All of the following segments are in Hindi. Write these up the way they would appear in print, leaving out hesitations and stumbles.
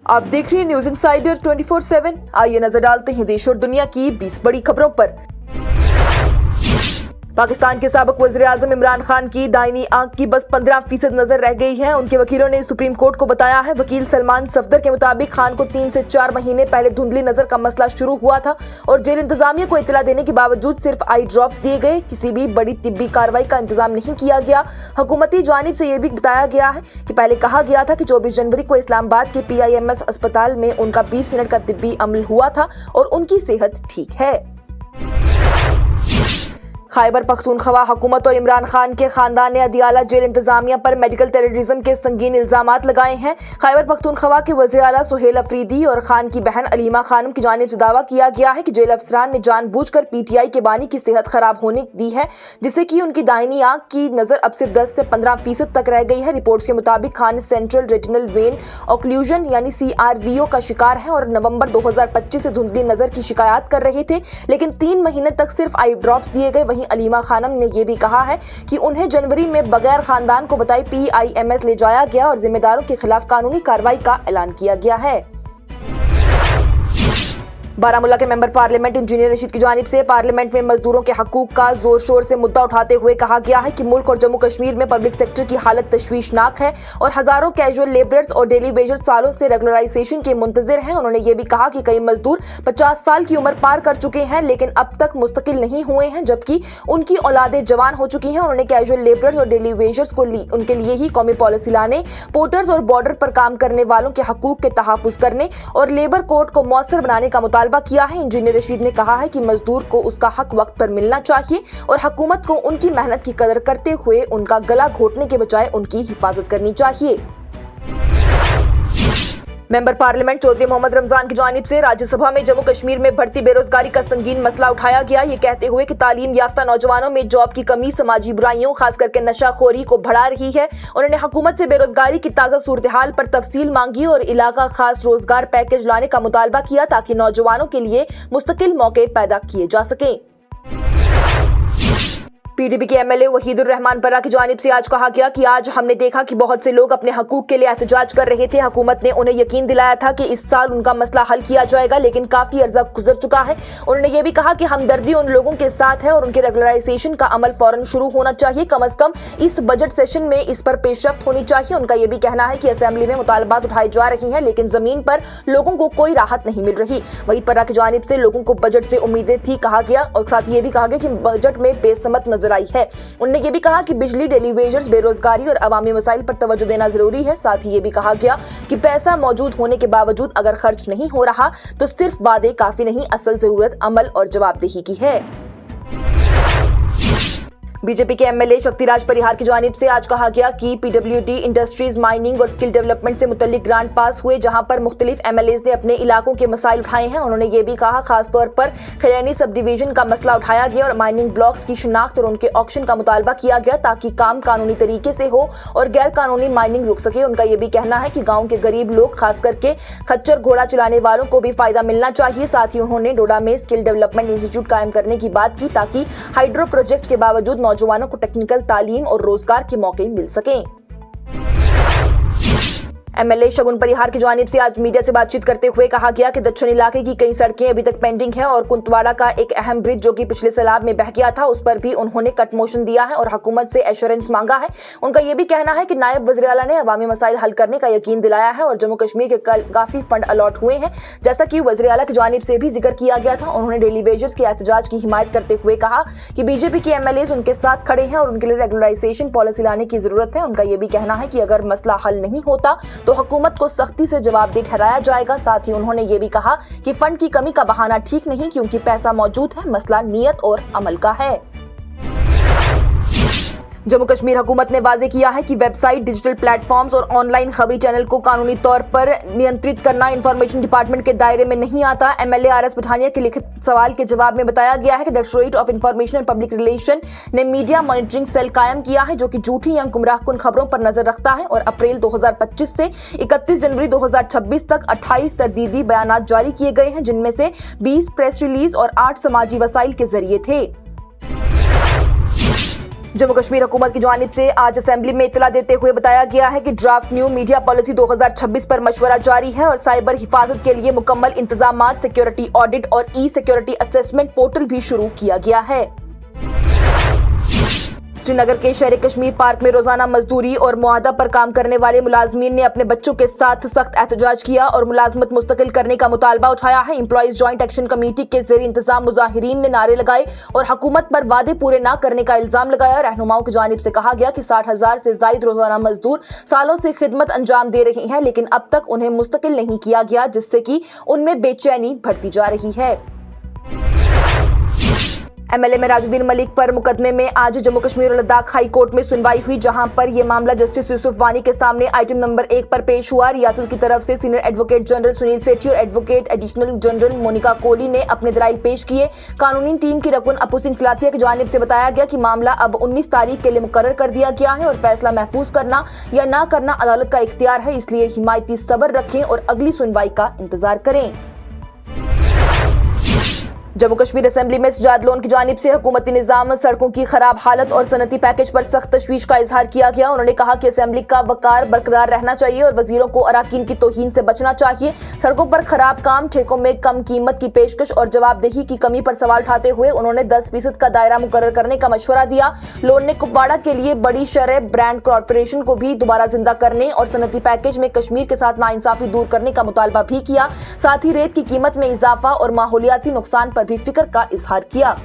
आप देख रही हैं न्यूज इंसाइडर 24/7। आइए नजर डालते हैं देश और दुनिया की 20 बड़ी खबरों पर। पाकिस्तान के साबिक वज़ीर-ए-आज़म इमरान खान की दाहिनी आंख की बस 15% नजर रह गई है। उनके वकीलों ने सुप्रीम कोर्ट को बताया है। वकील सलमान सफदर के मुताबिक खान को 3 से 4 महीने पहले धुंधली नजर का मसला शुरू हुआ था और जेल इंतजामिया को इत्तला देने के बावजूद सिर्फ आई ड्रॉप्स दिए गए। किसी भी बड़ी तिब्बी कार्रवाई का इंतजाम नहीं किया गया। हुकूमती जानिब से यह भी बताया गया है कि पहले कहा गया था कि 24 जनवरी को इस्लामाबाद के PIMS अस्पताल में उनका 20 मिनट का तिब्बी अमल हुआ था और उनकी सेहत ठीक है। खैबर पख्तूनख्वा हुकूमत और इमरान खान के खानदान ने अदियाला जेल इंतजामिया पर मेडिकल टेररिज्म के संगीन इल्जामात लगाए हैं। खैबर पख्तूनख्वा के वज़ीर आला सुहेल अफरीदी और खान की बहन अलीमा खानम की जानिब से दावा किया गया है कि जेल अफसरान ने जानबूझकर PTI के बानी की सेहत खराब होने दी है, जिससे कि उनकी दाहिनी आंख की नजर अब सिर्फ 10 से 15% तक रह गई है। रिपोर्ट्स के मुताबिक Khan central retinal vein occlusion यानी CRVO का शिकार है और नवंबर 2025 से धुंधली नजर की शिकायत कर रहे थे, लेकिन 3 महीने तक सिर्फ आई ड्रॉप्स दिए गए। वहीं अलीमा खानम ने यह भी कहा है कि उन्हें जनवरी में बगैर खानदान को बताए PIMS ले जाया गया और जिम्मेदारों के खिलाफ कानूनी कार्रवाई का ऐलान किया गया है। बारामूला के मेंबर पार्लियामेंट इंजीनियर रशीद की जानिब से पार्लियामेंट में मजदूरों के हकूक का जोर शोर से मुद्दा उठाते हुए कहा गया है कि मुल्क और जम्मू कश्मीर में पब्लिक सेक्टर की हालत तशवीशनाक है और हजारों कैजुअल लेबरर्स और डेली वेजर्स सालों से रेगुलराइजेशन के मुंतजिर हैं। उन्होंने ये भी कहा कि कई मजदूर 50 साल की उम्र पार कर चुके हैं लेकिन अब तक मुस्तकिल नहीं हुए हैं, जबकि उनकी औलादें जवान हो चुकी हैं। उन्होंने कैजुअल लेबरर्स और डेली वेजर्स को उनके लिए ही कौमी पॉलिसी लाने, पोर्टर्स और बॉर्डर पर काम करने वालों के हकूक के तहफ़्फ़ुज़ करने और लेबर कोड को मौसर बनाने का मुतालबा किया है। इंजीनियर रशीद ने कहा है कि मजदूर को उसका हक वक्त पर मिलना चाहिए और हुकूमत को उनकी मेहनत की कदर करते हुए उनका गला घोटने के बजाय उनकी हिफाजत करनी चाहिए। मेंबर पार्लियामेंट चौधरी मोहम्मद रमजान की जानिब से राज्यसभा में जम्मू कश्मीर में बढ़ती बेरोजगारी का संगीन मसला उठाया गया। ये कहते हुए कि तालीम याफ्ता नौजवानों में जॉब की कमी समाजी बुराइयों खास करके नशाखोरी को बढ़ा रही है। उन्होंने हुकूमत से बेरोजगारी की ताज़ा सूरत हाल पर तफसील मांगी और इलाका खास रोजगार पैकेज लाने का मुतालबा किया ताकि नौजवानों के लिए मुस्तकिल मौके पैदा किए जा सकें। PDP के MLA वहीदुर रहमान परा की जानिब से आज कहा गया कि आज हमने देखा कि बहुत से लोग अपने हकूक के लिए एहतजाज कर रहे थे। हुकूमत ने उन्हें यकीन दिलाया था कि इस साल उनका मसला हल किया जाएगा, लेकिन काफी अर्सा गुजर चुका है। उन्होंने ये भी कहा कि हमदर्दी उन लोगों के साथ है और उनके रेगुलराइजेशन का अमल फौरन शुरू होना चाहिए। कम अज कम इस बजट सेशन में इस पर पेशरफ्त होनी चाहिए। उनका यह भी कहना है कि असेंबली में मुतालबात उठाए जा रही हैं, लेकिन जमीन पर लोगों को कोई राहत नहीं मिल रही। वहीद परा की जानिब से लोगों को बजट से उम्मीदें थी कहा गया और साथ ही ये भी कहा गया कि बजट में बेसमत नजर आई है। उन्होंने ये भी कहा कि बिजली, डेली वेजर्स, बेरोजगारी और अवामी मसाइल पर तवज्जो देना जरूरी है। साथ ही ये भी कहा गया कि पैसा मौजूद होने के बावजूद अगर खर्च नहीं हो रहा तो सिर्फ वादे काफी नहीं, असल जरूरत अमल और जवाबदेही की है। बीजेपी के MLA शक्तिराज परिहार की जानिब से आज कहा गया कि PWD इंडस्ट्रीज, माइनिंग और स्किल डेवलपमेंट से मुतल्लिक ग्रांट पास हुए, जहां पर मुख्तलिफ MLAs ने अपने इलाकों के मसाइल उठाए हैं। उन्होंने ये भी कहा खासतौर पर खिलैनी सब डिवीजन का मसला उठाया गया और माइनिंग ब्लॉक्स की शिनाख्त और उनके ऑक्शन का मुतालबा किया गया ताकि काम कानूनी तरीके से हो और गैर कानूनी माइनिंग रुक सके। उनका ये भी कहना है कि गाँव के गरीब लोग खास करके खच्चर घोड़ा चलाने वालों को भी फायदा मिलना चाहिए। साथ ही उन्होंने डोडा में स्किल डेवलपमेंट इंस्टीट्यूट कायम करने की बात की ताकि हाइड्रो प्रोजेक्ट के बावजूद नौजवानों को टेक्निकल तालीम और रोजगार के मौके मिल सकें। MLA शगुन परिहार की जानिब से आज मीडिया से बातचीत करते हुए कहा गया कि दक्षिण इलाके की कई सड़कें अभी तक पेंडिंग है और कुंतवाड़ा का एक अहम ब्रिज जो कि पिछले सैलाब में बह गया था, उस पर भी उन्होंने कट मोशन दिया है और हुकूमत से एश्योरेंस मांगा है। उनका यह भी कहना है कि नायब वज़ीर आला ने अवामी मसाइल हल करने का यकीन दिलाया है और जम्मू कश्मीर के काफी फंड अलॉट हुए हैं, जैसा कि वज़ीर आला की जानिब से भी जिक्र किया गया था। उन्होंने डेली वेजर्स के एहतजाज की हिमायत करते हुए कहा कि बीजेपी के MLAs उनके साथ खड़े हैं और उनके लिए रेगुलराइजेशन पॉलिसी लाने की जरूरत है। उनका यह भी कहना है कि अगर मसला हल नहीं होता तो हुकूमत को सख्ती से जवाबदेह ठहराया जाएगा। साथ ही उन्होंने ये भी कहा कि फंड की कमी का बहाना ठीक नहीं, क्योंकि पैसा मौजूद है, मसला नियत और अमल का है। जम्मू कश्मीर हुकूमत ने वाजे किया है कि वेबसाइट, डिजिटल प्लेटफॉर्म्स और ऑनलाइन खबरी चैनल को कानूनी तौर पर नियंत्रित करना इंफॉर्मेशन डिपार्टमेंट के दायरे में नहीं आता। MLA RS पठानिया के लिखित सवाल के जवाब में बताया गया है कि directorate of information and public relation ने मीडिया मॉनिटरिंग सेल कायम किया है जो कि झूठी या गुमराहकुन खबरों पर नजर रखता है और अप्रैल 2025 से 31 जनवरी 2026 तक 28 तरदीदी बयानात जारी किए गए हैं, जिनमें से 20 प्रेस रिलीज और 8 समाजी वसाइल के जरिए थे। जम्मू कश्मीर हुकूमत की जानिब से आज असेंबली में इत्तला देते हुए बताया गया है कि ड्राफ्ट न्यू मीडिया पॉलिसी 2026 पर मशवरा जारी है और साइबर हिफाजत के लिए मुकम्मल इंतजामात, सिक्योरिटी ऑडिट और ई सिक्योरिटी असेसमेंट पोर्टल भी शुरू किया गया है। श्रीनगर के शहर कश्मीर पार्क में रोजाना मजदूरी और मुआहदा पर काम करने वाले मुलाजमीन ने अपने बच्चों के साथ सख्त एहतजाज किया और मुलाजमत मुस्तकिल करने का मुतालबा उठाया है। एम्प्लॉइज जॉइंट एक्शन कमेटी के ज़ेर इंतजाम मुजाहिरीन ने नारे लगाए और हुकूमत पर वादे पूरे न करने का इल्जाम लगाया। रहनुमाओं की जानिब से कहा गया कि 60,000 से जायद रोजाना मजदूर सालों से खिदमत अंजाम दे रहे हैं, लेकिन अब तक उन्हें मुस्तकिल नहीं किया गया, जिससे कि उनमें बेचैनी बढ़ती जा रही है। एमएलए में राजुद्दीन मलिक पर मुकदमे में आज जम्मू कश्मीर और लद्दाख हाई कोर्ट में सुनवाई हुई, जहां पर यह मामला जस्टिस यूसुफ वानी के सामने आइटम नंबर 1 पर पेश हुआ। रियासत की तरफ से senior advocate general Sunil Sethi और advocate additional general Monika Kohli ने अपने दलाइल पेश किए। कानूनी टीम की रकुन अपू सिंह सलाथिया की जानिब से बताया गया कि मामला अब 19 तारीख के लिए मुकर्रर कर दिया गया है और फैसला महफूज करना या ना करना अदालत का इख्तियार है, इसलिए हिमायती सब्र रखें और अगली सुनवाई का इंतजार करें। जम्मू कश्मीर असेंबली में सजाद लोन की जानिब से हुकूमती निज़ाम, सड़कों की खराब हालत और सनती पैकेज पर सख्त तशवीश का इजहार किया गया। उन्होंने कहा कि असेंबली का वकार बरकरार रहना चाहिए और वजीरों को अराकीन की तौहीन से बचना चाहिए। सड़कों पर खराब काम, ठेकों में कम कीमत की पेशकश और जवाबदेही की कमी पर सवाल उठाते हुए उन्होंने 10% का दायरा मुकर्रर करने का मशवरा दिया। लोन ने कुपवाड़ा के लिए बड़ी शरह ब्रांड कॉरपोरेशन को भी दोबारा जिंदा करने और सनती पैकेज में कश्मीर के साथ नाइंसाफी दूर करने का मुतालबा भी किया। साथ ही रेत की कीमत में इजाफा और माहौलियाती नुकसान पर भी फिक्र का इजहार किया।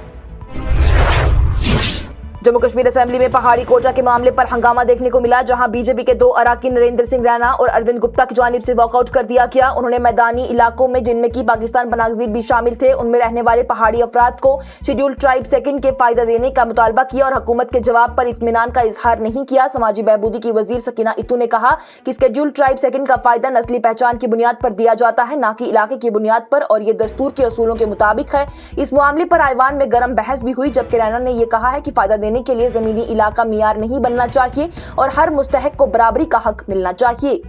जम्मू कश्मीर असेंबली में पहाड़ी कोटा के मामले पर हंगामा देखने को मिला, जहां बीजेपी के 2 अराकीन नरेंद्र सिंह रैना और अरविंद गुप्ता की जानिब से वॉकआउट कर दिया गया। उन्होंने मैदानी इलाकों में, जिनमें की पाकिस्तान बनागजीर भी शामिल थे, उनमें रहने वाले पहाड़ी अफराद को शेड्यूल्ड ट्राइब सेकंड के फायदा देने का मुतालबा किया और हुकूमत के जवाब पर इत्मीनान का इजहार नहीं किया। समाजी बहबूदी की वजीर सकीना इतू ने कहा कि शेड्यूल्ड ट्राइब सेकंड का फायदा नस्ली पहचान की बुनियाद पर दिया जाता है, न कि इलाके की बुनियाद पर, और ये दस्तूर के असूलों के मुताबिक है। इस मामले पर आईवान में गर्म बहस भी हुई, जबकि रैना ने यह कहा है कि फायदा देने के लिए जमीनी इलाका मियार नहीं बनना चाहिए और हर मुस्तहक को बराबरी का हक मिलना चाहिए।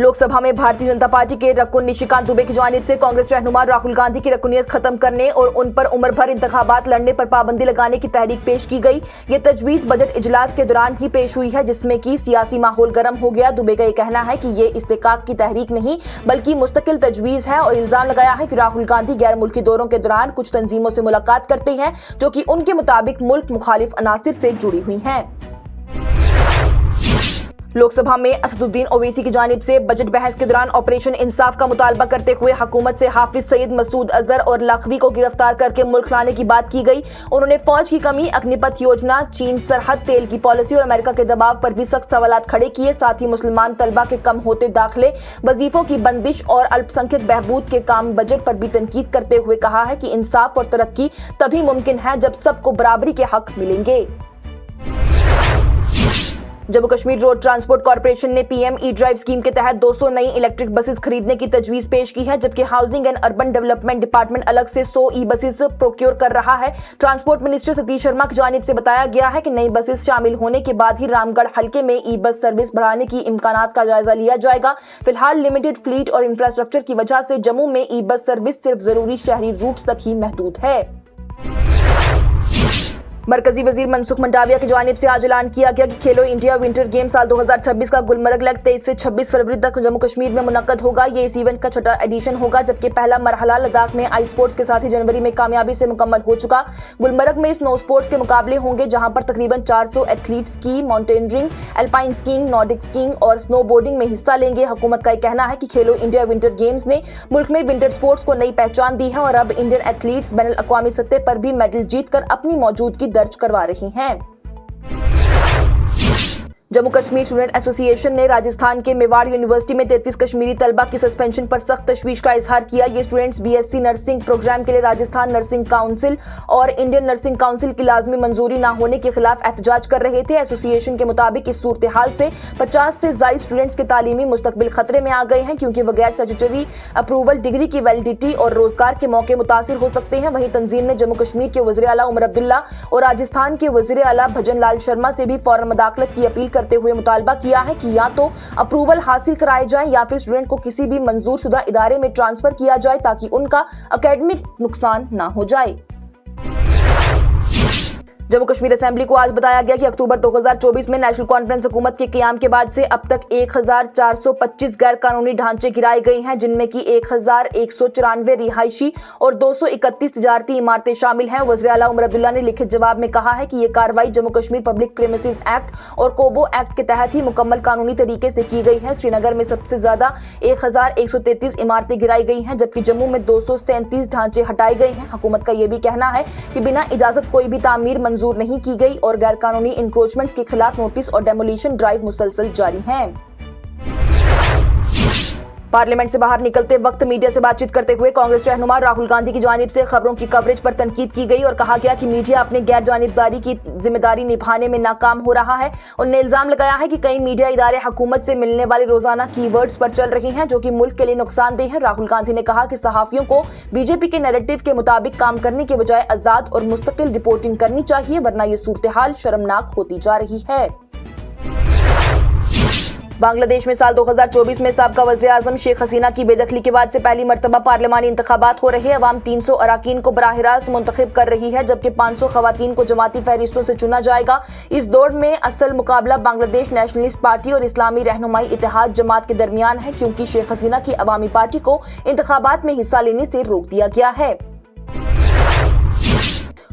लोकसभा में भारतीय जनता पार्टी के रकुन निशिकांत दुबे की जानिब से कांग्रेस रहनुमा राहुल गांधी की रकुनियत खत्म करने और उन पर उम्र भर इंतखाबात लड़ने पर पाबंदी लगाने की तहरीक पेश की गई। ये तजवीज बजट इजलास के दौरान ही पेश हुई है, जिसमें कि सियासी माहौल गर्म हो गया। दुबे का ये कहना है कि ये इस्तेकाक की तहरीक नहीं बल्कि मुस्तकिल तजवीज है और इल्जाम लगाया है कि राहुल गांधी गैर मुल्की दौरों के दौरान कुछ तंजीमों से मुलाकात करते हैं, जो कि उनके मुताबिक मुल्क मुखालिफ अनासिर से जुड़ी हुई हैं। लोकसभा में असदुद्दीन ओवैसी की जानिब से बजट बहस के दौरान ऑपरेशन इंसाफ का मुतालबा करते हुए हुकूमत से हाफिज सईद, मसूद अजहर और लखवी को गिरफ्तार करके मुल्क लाने की बात की गई। उन्होंने फौज की कमी, अग्निपथ योजना, चीन सरहद, तेल की पॉलिसी और अमेरिका के दबाव पर भी सख्त सवालात खड़े किए। साथ ही मुसलमान तलबा के कम होते दाखिले, वजीफों की बंदिश और अल्पसंख्यक बहबूद के काम बजट पर भी तनकीद करते हुए कहा है कि इंसाफ और तरक्की तभी मुमकिन है जब सबको बराबरी के हक मिलेंगे। Jammu Kashmir road transport corporation ने पीएम ई ड्राइव स्कीम के तहत 200 नई इलेक्ट्रिक बसेस खरीदने की तजवीज पेश की है, जबकि housing and urban development department अलग से 100 ई बसेस प्रोक्योर कर रहा है। ट्रांसपोर्ट मिनिस्टर सतीश शर्मा की जानिब से बताया गया है कि नई बसेस शामिल होने के बाद ही रामगढ़ हल्के में ई बस सर्विस बढ़ाने की इम्कानात का जायजा लिया जाएगा। फिलहाल लिमिटेड फ्लीट और इंफ्रास्ट्रक्चर की वजह से जम्मू में ई बस सर्विस सिर्फ जरूरी शहरी रूट्स तक ही महदूद है। मरकजी वजीर मनसुख मंडाविया की जानिब से आज ऐलान किया गया कि खेलो इंडिया विंटर गेम साल 2026 का गुलमर्ग लग 23 से 26 फरवरी तक जम्मू कश्मीर में मुनक्कद होगा। ये इस इवेंट का 6वां एडिशन होगा, जबकि पहला मरहला लद्दाख में आई स्पोर्ट्स के साथ ही जनवरी में कामयाबी से मुकम्मल हो चुका। गुलमर्ग में स्नो स्पोर्ट्स के मुकाबले होंगे, जहां पर तकरीबन 400 athlete ski, mountaineering, alpine skiing, Nordic skiing और स्नो बोर्डिंग में हिस्सा लेंगे। हुकूमत का यह कहना है कि खेलो इंडिया विंटर गेम्स ने मुल्क में विंटर स्पोर्ट्स को नई पहचान दी है और अब इंडियन एथलीट्स बैनुल अक़वामी सतह पर भी मेडल जीतकर अपनी मौजूदगी दर्ज करवा रही हैं। जम्मू कश्मीर स्टूडेंट एसोसिएशन ने राजस्थान के मेवाड़ यूनिवर्सिटी में 33 कश्मीरी तलबा की सस्पेंशन पर सख्त तशवीश का इजहार किया। ये स्टूडेंट्स बीएससी नर्सिंग प्रोग्राम के लिए राजस्थान नर्सिंग काउंसिल और इंडियन नर्सिंग काउंसिल की लाजमी मंजूरी न होने के खिलाफ एहतजाज कर रहे थे। एसोसिएशन के मुताबिक इस सूरत हाल से 50 से ज्यादा स्टूडेंट्स के तालीमी मुस्तकबिल खतरे में आ गए हैं, क्योंकि बगैर स्टैट्यूटरी अप्रूवल डिग्री की वैलिडिटी और रोजगार के मौके मुतासिर हो सकते हैं। वहीं तंजीम ने जम्मू कश्मीर के वज़ीर आला उमर अब्दुल्ला और राजस्थान के वज़ीर आला भजन लाल शर्मा से भी फौरन मुदाखलत की अपील करते हुए मुतालबा किया है कि या तो अप्रूवल हासिल कराए जाए या फिर स्टूडेंट को किसी भी मंजूर शुदा इदारे में ट्रांसफर किया जाए, ताकि उनका एकेडमिक नुकसान ना हो जाए। जम्मू कश्मीर असेंबली को आज बताया गया कि अक्टूबर 2024 में नेशनल कॉन्फ्रेंस हुकूमत के क़याम के बाद से अब तक 1425 गैर कानूनी ढांचे गिराए गए हैं, जिनमें कि 1194 रिहायशी और 231 तिजारती इमारतें शामिल हैं। वज़ीर आला उमर अब्दुल्ला ने लिखित जवाब में कहा है कि ये कार्रवाई Jammu Kashmir public premises act और कोबो एक्ट के तहत ही मुकम्मल कानूनी तरीके से की गई है। श्रीनगर में सबसे ज्यादा 1133 इमारतें गिराई गई हैं, जबकि जम्मू में 237 ढांचे हटाए गए हैं। हुकूमत का यह भी कहना है कि बिना इजाजत कोई भी तामीर मंजूर नहीं की गई और गैर कानूनी इंक्रोचमेंट्स के खिलाफ नोटिस और डेमोलिशन ड्राइव मुसलसल जारी हैं। पार्लियामेंट से बाहर निकलते वक्त मीडिया से बातचीत करते हुए कांग्रेस रहनुमा राहुल गांधी की जानिब से खबरों की कवरेज पर तनकीद की गई और कहा गया कि मीडिया अपने गैर जानिबदारी की जिम्मेदारी निभाने में नाकाम हो रहा है। उन्होंने इल्जाम लगाया है कि कई मीडिया इदारे हुकूमत से मिलने वाले रोजाना कीवर्ड्स पर चल रही हैं, जो कि मुल्क के लिए नुकसानदेह है। राहुल गांधी ने कहा कि सहाफियों को बीजेपी के नैरेटिव के मुताबिक काम करने के बजाय आजाद और मुस्तकिल रिपोर्टिंग करनी चाहिए, वरना ये सूरत हाल शर्मनाक होती जा रही है। बांग्लादेश में साल 2024 में साबका वज़ीर-ए-आज़म शेख हसीना की बेदखली के बाद से पहली मरतबा पार्लियामानी इंतखाबात हो रहे हैं। अवाम 300 अराकीन को बराह रास्त मुंतखब कर रही है, जबकि 500 खवातीन को जमाती फहरिस्तों से चुना जाएगा। इस दौर में असल मुकाबला बांग्लादेश नेशनलिस्ट पार्टी और इस्लामी रहनुमाई इत्तेहाद जमात के दरमियान है, क्योंकि शेख हसीना की अवामी पार्टी को इंतखाबात में हिस्सा लेने से रोक दिया गया है।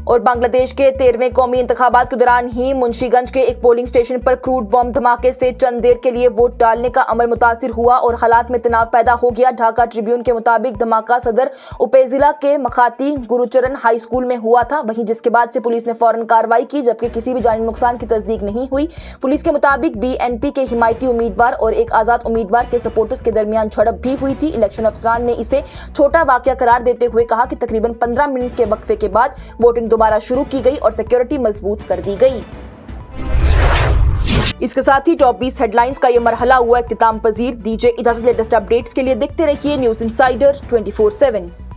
और बांग्लादेश के 13वें कौमी इंतखाबात के दौरान ही मुंशीगंज के एक पोलिंग स्टेशन पर क्रूड बम धमाके से चंद देर के लिए वोट डालने का अमल मुतासिर हुआ और हालात में तनाव पैदा हो गया। ढाका ट्रिब्यून के मुताबिक धमाका सदर उपेजिला के मखाती गुरुचरण हाई स्कूल में हुआ था, वहीं जिसके बाद से पुलिस ने फौरन कार्रवाई की, जबकि किसी भी जानी नुकसान की तस्दीक नहीं हुई। पुलिस के मुताबिक बीएनपी के हिमायती उम्मीदवार और एक आजाद उम्मीदवार के सपोर्टर्स के दरमियान झड़प भी हुई थी। इलेक्शन अफसरान ने इसे छोटा वाकया करार देते हुए कहा कि तकरीबन 15 मिनट के वक्फे के बाद वोटिंग दोबारा शुरू की गई और सिक्योरिटी मजबूत कर दी गई। इसके साथ ही टॉप 20 हेडलाइंस का यह मरहला हुआ इख्तिताम पजीर। दीजिए इजाजत, लेटेस्ट अपडेट्स के लिए देखते रहिए न्यूज़ इनसाइडर 24/7।